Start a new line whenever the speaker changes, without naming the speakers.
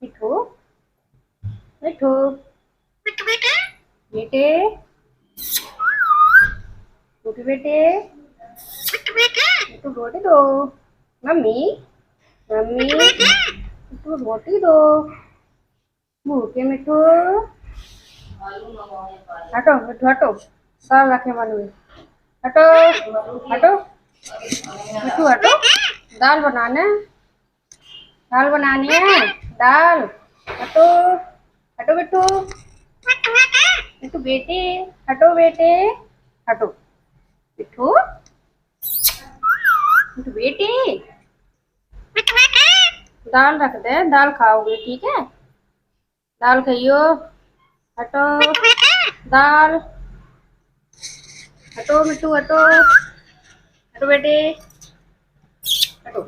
मिठू मिठू बेटे मिठू बेटे मिठू रोटी दो। मम्मी मम्मी मिठू रोटी दो। भूखे मिठू हटो मिठू हटो। सर रखे मन में हटो हटो मिठू हटो। दाल बनाने दाल बनानी है दाल। हटो हटो मिठू मिठू बेटे हटो बेटे हटो मिठू मिठू बेटे दाल रख दे दाल खाओगे ठीक है। दाल खाइयो। हटो दाल हटो मिठू हटो हटो बेटे हटो।